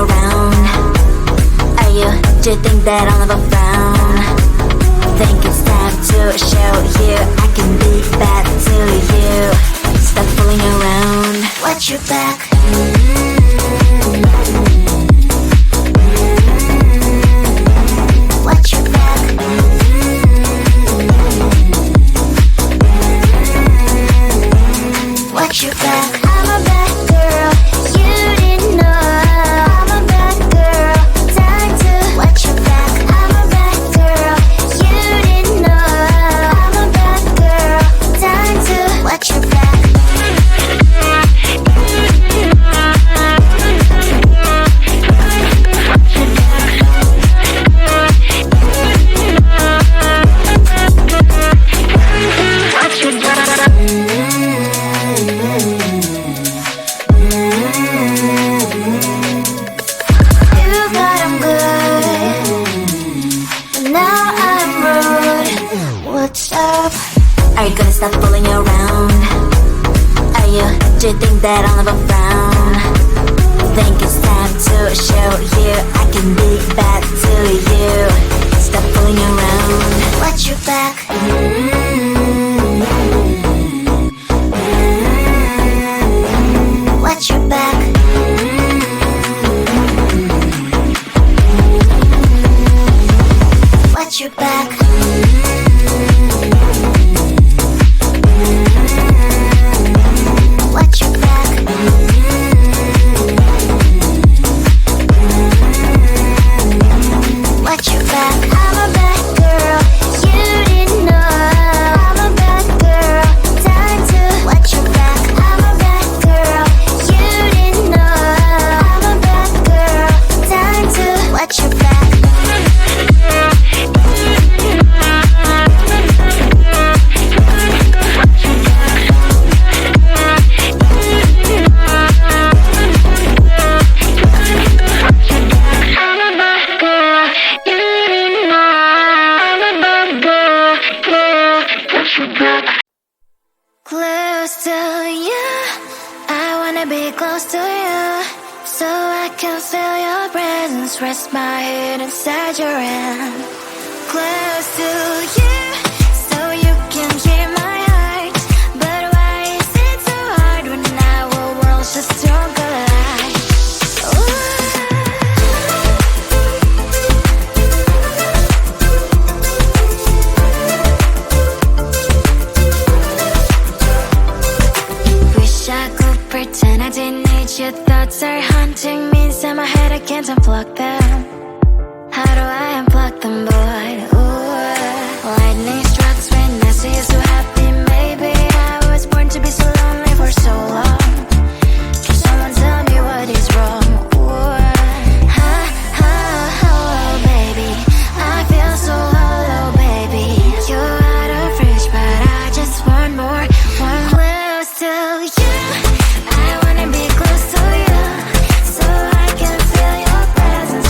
around. Are you, do you think that I'll never frown? Think it's time to show you I can be bad to you. Stop fooling around. Watch your back. Watch your back. Watch your back. I'm a bad girl, you didn't know. I'm a bad girl, time to watch your back. I'm a bad girl, you didn't know. I'm a bad girl, time to watch your back. Are you gonna stop fooling around? Are you, do you think that I'll never frown? Think it's time to show you I can be bad to you. Stop fooling around. Watch your back. Watch your back. Watch your back. Watch your back. Watch your back. I'm a bad girl, you didn't know. I'm a bad girl, time to watch your back. I'm a bad girl, you didn't know. I'm a bad girl, time to watch your back. Close to you, I wanna be close to you, so I can feel your presence, rest my head inside your hand. Close to you, so you can hear my heart, but why is it so hard when our worlds just don't collide? Pretend I didn't need your thoughts are haunting me inside my head, I can't unplug them. How do I unplug them, boy? Ooh, lightning strikes when I see you so happy. Maybe I was born to be so lonely for so long. Can someone tell me what is wrong? Ooh, oh, baby, I feel so hollow, baby. You're out of reach, but I just want more, one close to you. I wanna be close to you, so I can feel your presence.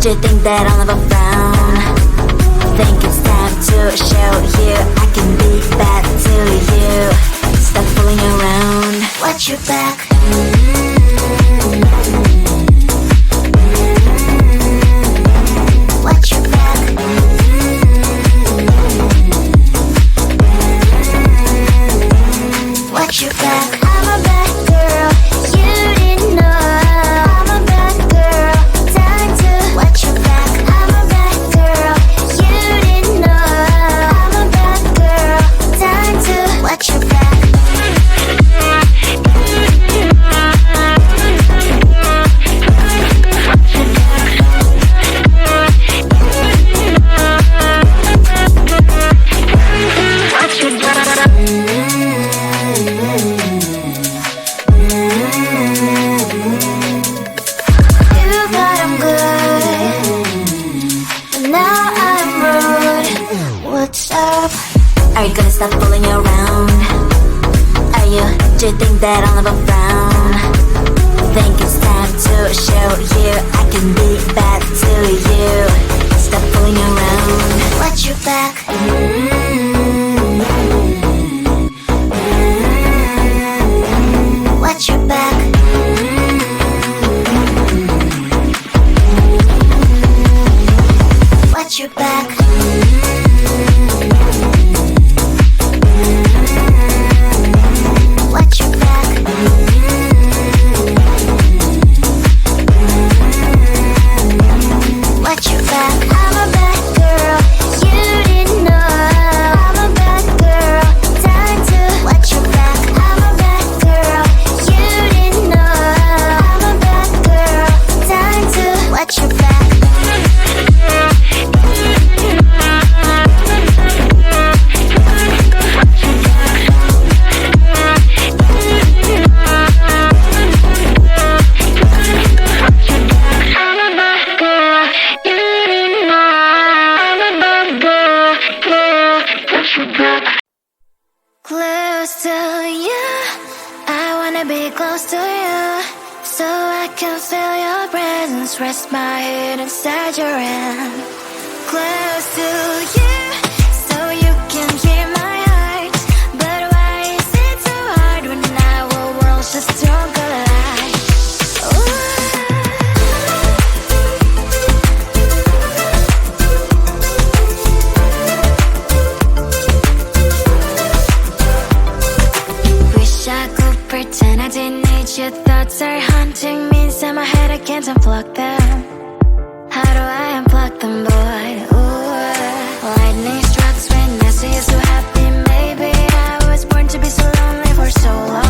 do you think that I'll never frown? Think it's time to show you I can be bad to you. Stop fooling around. Watch your back. Watch your back. Watch your back. I'm a bad girl. You didn't know. I'm a bad girl. Time to watch your back. I'm a bad girl. You didn't know. I'm a bad girl. Time to watch your back. Are you gonna stop fooling around? Do you think that I'll never frown? Think it's time to show you I can be bad to you. Stop fooling around. Watch your back. Watch your back. Watch your back. Watch your back. Watch your back. I'm a bad girl. You didn't know. I'm a bad girl. Time to watch your back. I'm a bad girl. You didn't know. I'm a bad girl. Time to watch your back. Close to you, I wanna be close to you, so I can feel your presence, rest my head inside your hand. Close to you, so you can hear my heart. But why is it so hard when our worlds just don't collide? Wish I could pretend I didn't need your thoughts are haunting me inside my head. I can't unplug them. How do I unplug them, boy? Ooh, lightning strikes when I see you so happy. Maybe I was born to be so lonely for so long.